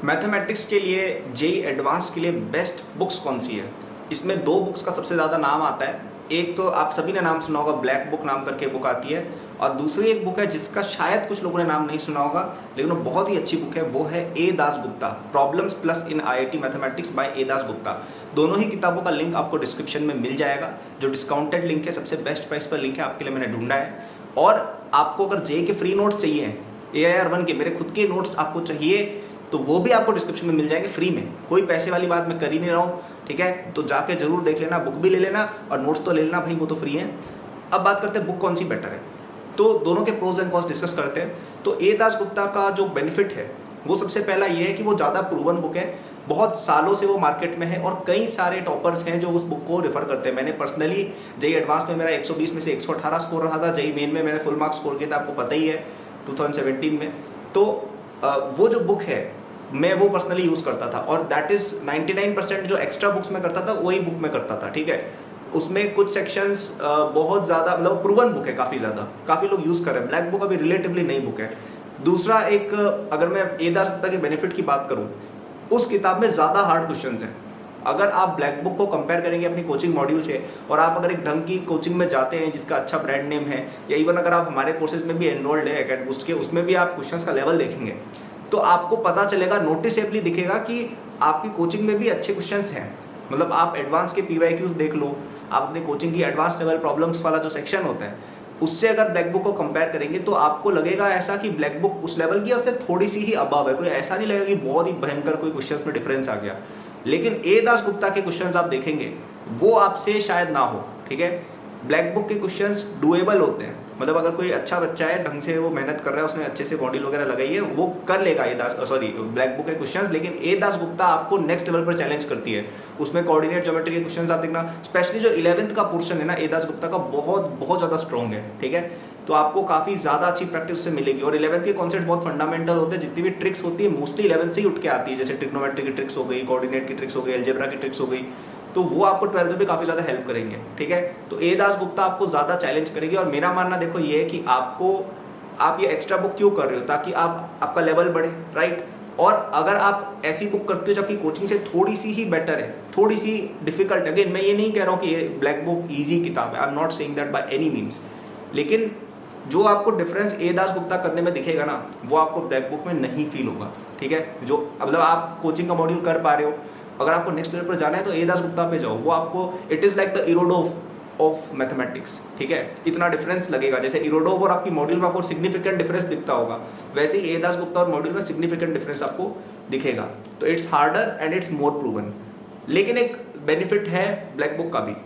Mathematics के लिए JEE advance के लिए बेस्ट बुक्स कौन सी है? इसमें दो बुक्स का सबसे ज़्यादा नाम आता है। एक तो आप सभी ने नाम सुना होगा, ब्लैक बुक नाम करके बुक आती है, और दूसरी एक बुक है जिसका शायद कुछ लोगों ने नाम नहीं सुना होगा, लेकिन वो बहुत ही अच्छी बुक है। वो है A Dasgupta, problems plus in IIT mathematics by A Dasgupta. दोनों ही किताबों का लिंक आपको डिस्क्रिप्शन में मिल जाएगा। जो डिस्काउंटेड लिंक है, सबसे बेस्ट प्राइस पर लिंक है, आपके लिए मैंने ढूंढा है। और आपको अगर जेई के फ्री नोट्स चाहिए, AIR1 के मेरे खुद के नोट्स आपको चाहिए, तो वो भी आपको डिस्क्रिप्शन में मिल जाएंगे फ्री में। कोई पैसे वाली बात मैं कर ही नहीं रहा हूँ, ठीक है? तो जाके जरूर देख लेना, बुक भी ले लेना और नोट्स तो ले लेना भाई, वो तो फ्री है। अब बात करते हैं बुक कौन सी बेटर है, तो दोनों के प्रोज एंड कॉन्स डिस्कस करते हैं। तो ए दासगुप्ता का जो बेनिफिट है वो सबसे पहला ये है कि वो ज़्यादा प्रूवन बुक है, बहुत सालों से वो मार्केट में है और कई सारे टॉपर्स हैं जो उस बुक को रेफर करते हैं। मैंने पर्सनली जेई एडवांस में मेरा 120 में से 118 स्कोर रहा था, जेई मेन में मैंने फुल मार्क्स स्कोर किया था, आपको पता ही है 2017 में। तो वो जो बुक है मैं वो पर्सनली यूज़ करता था, और दैट इज़ 99% जो एक्स्ट्रा बुक्स में करता था वही बुक में करता था, ठीक है? उसमें कुछ सेक्शंस बहुत ज़्यादा मतलब प्रूवन बुक है, काफ़ी ज़्यादा, काफ़ी लोग यूज़ कर रहे हैं। ब्लैक बुक अभी रिलेटिवली नई बुक है। दूसरा एक, अगर मैं ए दासगुप्ता के बेनिफिट की बात करूँ, उस किताब में ज़्यादा हार्ड क्वेश्चंस हैं। अगर आप ब्लैक बुक को कंपेयर करेंगे अपनी कोचिंग मॉड्यूल से, और आप अगर एक ढंग की कोचिंग में जाते हैं जिसका अच्छा ब्रांड नेम है, या इवन अगर आप हमारे कोर्सेज में भी एनरोल्ड है एकेडबूस्ट के, उसमें भी आप क्वेश्चंस का लेवल देखेंगे तो आपको पता चलेगा, नोटिसेबली दिखेगा कि आपकी कोचिंग में भी अच्छे क्वेश्चंस हैं। मतलब आप एडवांस के PYQs देख लो, आप अपनी कोचिंग की एडवांस लेवल प्रॉब्लम्स वाला जो सेक्शन होता है उससे अगर ब्लैक बुक को कंपेयर करेंगे तो आपको लगेगा ऐसा कि ब्लैक बुक उस लेवल की उससे थोड़ी सी ही अबव है। कोई ऐसा नहीं लगेगा कि बहुत ही भयंकर कोई क्वेश्चंस में डिफरेंस आ गया। लेकिन ए दासगुप्ता के क्वेश्चंस आप देखेंगे वो आपसे शायद ना हो, ठीक है? ब्लैक बुक के क्वेश्चंस डुएबल होते हैं, मतलब अगर कोई अच्छा बच्चा है, ढंग से वो मेहनत कर रहा है, उसने अच्छे से मॉड्यूल वगैरह लगाई है, वो कर लेगा ब्लैक बुक के क्वेश्चंस। लेकिन ए दासगुप्ता आपको नेक्स्ट लेवल पर चैलेंज करती है। उसमें कोऑर्डिनेट ज्योमेट्री के क्वेश्चंस आप देखना, स्पेशली जो 11th का पोर्शन है ना ए दासगुप्ता का, बहुत बहुत ज़्यादा स्ट्रॉन्ग है, ठीक है? तो आपको काफ़ी ज़्यादा अच्छी प्रैक्टिस उससे मिलेगी। और 11th के कॉन्सेप्ट बहुत फंडामेंटल होते हैं, जितनी भी ट्रिक्स होती है मोस्टली 11th से ही उठ के आती है, जैसे ट्रिग्नोमेट्री की ट्रिक्स हो गई, कोऑर्डिनेट की ट्रिक्स हो गई, अलजेब्रा की ट्रिक्स हो गई, तो वो आपको 12th में भी काफ़ी ज़्यादा हेल्प करेंगे, ठीक है? तो ए दासगुप्ता आपको ज़्यादा चैलेंज करेगी। और मेरा मानना देखो ये है कि आप ये एक्स्ट्रा बुक क्यों कर रहे हो, ताकि आपका लेवल बढ़े, राइट? और अगर आप ऐसी बुक करते हो जो आपकी कोचिंग से थोड़ी सी ही बेटर है, थोड़ी सी डिफिकल्ट, अगेन मैं ये नहीं कह रहा हूँ कि ये ब्लैक बुक ईजी किताब है, I am not saying that by any means, लेकिन जो आपको डिफरेंस ए दासगुप्ता करने में दिखेगा ना, वो आपको ब्लैक बुक में नहीं फील होगा, ठीक है? जो मतलब आप कोचिंग का मॉड्यूल कर पा रहे हो, अगर आपको नेक्स्ट लेवल पर जाना है तो ए दासगुप्ता पे जाओ, वो आपको it is like the Irodov of mathematics, ठीक है? इतना डिफरेंस लगेगा, जैसे इरोडोव और आपकी मॉड्यूल में आपको सिग्निफिकेंट डिफरेंस दिखता होगा, वैसे ही ए दासगुप्ता और मॉड्यूल में सिग्निफिकेंट डिफरेंस आपको दिखेगा। तो it's harder and it's more proven. लेकिन एक बेनिफिट है ब्लैक बुक का भी,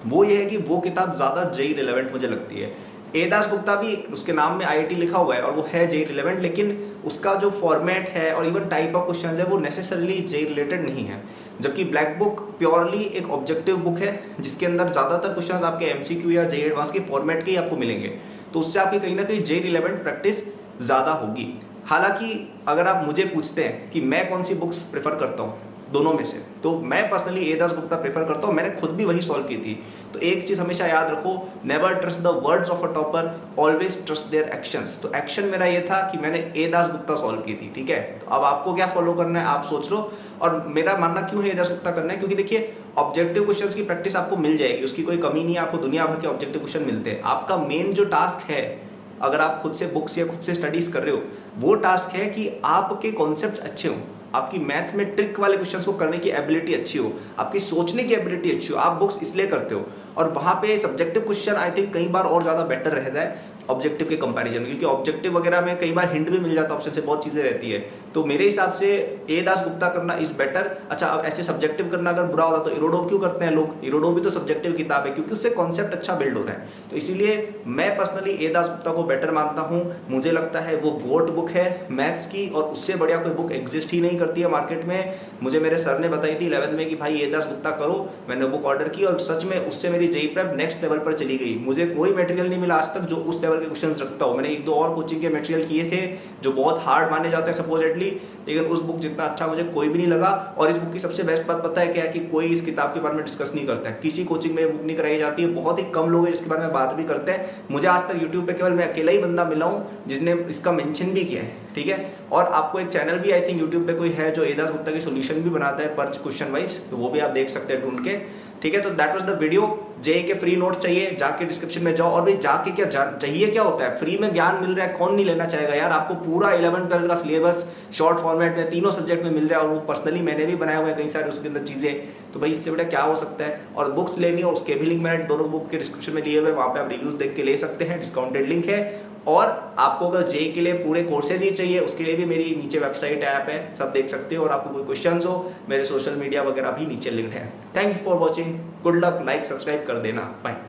वो ये है कि वो किताब ज़्यादा जेई रिलेवेंट मुझे लगती है। ए दासगुप्ता भी उसके नाम में IIT लिखा हुआ है और वो है जेई रिलेवेंट, लेकिन उसका जो फॉर्मेट है और इवन टाइप ऑफ क्वेश्चन है वो नेसेसरली जेई रिलेटेड नहीं है। जबकि ब्लैक बुक प्योरली एक ऑब्जेक्टिव बुक है, जिसके अंदर ज़्यादातर क्वेश्चन आपके MCQ या जेई एडवांस के फॉर्मेट के ही आपको मिलेंगे, तो उससे आपकी कहीं ना कहीं जेई रिलेवेंट प्रैक्टिस ज़्यादा होगी। हालांकि अगर आप मुझे पूछते हैं कि मैं कौन सी बुक्स प्रेफर करता हूँ दोनों में से, तो मैं पर्सनली ए दासगुप्ता प्रेफर करता हूँ। मैंने खुद भी वही सॉल्व की थी। तो एक चीज़ हमेशा याद रखो, never trust the words of a topper, always trust their actions. तो एक्शन मेरा ये था कि मैंने ए दासगुप्ता सॉल्व की थी, ठीक है? तो अब आपको क्या फॉलो करना है आप सोच लो। और मेरा मानना क्यों है ए दासगुप्ता करना है, क्योंकि देखिए ऑब्जेक्टिव क्वेश्चंस की प्रैक्टिस आपको मिल जाएगी, उसकी कोई कमी नहीं है, आपको दुनिया भर के ऑब्जेक्टिव क्वेश्चन मिलते हैं। आपका मेन जो टास्क है, अगर आप खुद से बुक्स या खुद से स्टडीज कर रहे हो, वो टास्क है कि आपके कॉन्सेप्ट्स अच्छे हों, आपकी मैथ्स में ट्रिक वाले क्वेश्चंस को करने की एबिलिटी अच्छी हो, आपकी सोचने की एबिलिटी अच्छी हो। आप बुक्स इसलिए करते हो, और वहाँ पे सब्जेक्टिव क्वेश्चन आई थिंक कई बार और ज़्यादा बेटर रहता है ऑब्जेक्टिव के कंपैरिजन में, क्योंकि ऑब्जेक्टिव वगैरह में कई बार हिंट भी मिल जाता है, ऑप्शन से बहुत चीज़ें रहती है। तो मेरे हिसाब से ए दासगुप्ता करना इज बेटर। अच्छा, अब ऐसे सब्जेक्टिव करना अगर बुरा होता तो इरोडोव क्यों करते हैं लोग? इरोडोव भी तो सब्जेक्टिव किताब है, क्योंकि उससे कॉन्सेप्ट अच्छा बिल्ड हो रहा है। तो इसीलिए मैं पर्सनली ए दासगुप्ता को बेटर मानता हूँ। मुझे लगता है वो गोट बुक है मैथ्स की, और उससे बढ़िया कोई बुक एग्जिस्ट ही नहीं करती है मार्केट में। मुझे मेरे सर ने बताई थी 11th में कि भाई ए दासगुप्ता करो, मैंने बुक ऑर्डर की और सच में उससे मेरी जेई प्रेप नेक्स्ट लेवल पर चली गई। मुझे कोई मटेरियल नहीं मिला आज तक जो उस लेवल के क्वेश्चंस रखता हो। मैंने एक दो और कोचिंग के मटेरियल किए थे जो बहुत हार्ड माने जाते हैं सपोजिटली, डेफिनेटली, लेकिन उस बुक जितना अच्छा मुझे कोई भी नहीं लगा। और इस बुक की सबसे बेस्ट बात पता है क्या है कि कोई इस किताब के बारे में डिस्कस नहीं करता है, किसी कोचिंग में बुक नहीं कराई जाती है, बहुत ही कम लोग हैं जिसके बारे में बात भी करते हैं। मुझे आज तक यूट्यूब पे केवल मैं अकेला ही बंदा मिला हूँ जिसने इसका मेंशन भी किया है, ठीक है। और आपको एक चैनल भी आई थिंक यूट्यूब पे कोई है जो एजाज गुप्ता की सोल्यूशन भी बनाता है पर क्वेश्चन वाइज, तो वो भी आप देख सकते हैं ढूंढ के, ठीक है। तो that was the video. JEE के फ्री नोट्स चाहिए, जाके डिस्क्रिप्शन में जाओ। और भाई जाके क्या चाहिए, क्या होता है, फ्री में ज्ञान मिल रहा है, कौन नहीं लेना चाहेगा यार। आपको पूरा 11-12 का सिलेबस शॉर्ट फॉर्मेट में तीनों सब्जेक्ट में मिल रहा है, और वो पर्सनली मैंने भी बनाया हुआ है कई सारे उसके अंदर चीजें। तो भाई इससे बड़ा क्या हो सकता है। और बुक्स लेनी हो उसके भी लिंक मैंने दोनों बुक के डिस्क्रिप्शन में दिए हुए, वहां पे आप रिव्यूज देख के ले सकते हैं, डिस्काउंटेड लिंक है। और आपको अगर जेईई के लिए पूरे कोर्सेज ही चाहिए उसके लिए भी मेरी नीचे वेबसाइट ऐप है, सब देख सकते हो। और आपको कोई क्वेश्चंस हो, मेरे सोशल मीडिया वगैरह भी नीचे लिंक्ड है। Thank you for watching, good luck, like subscribe कर देना, बाय।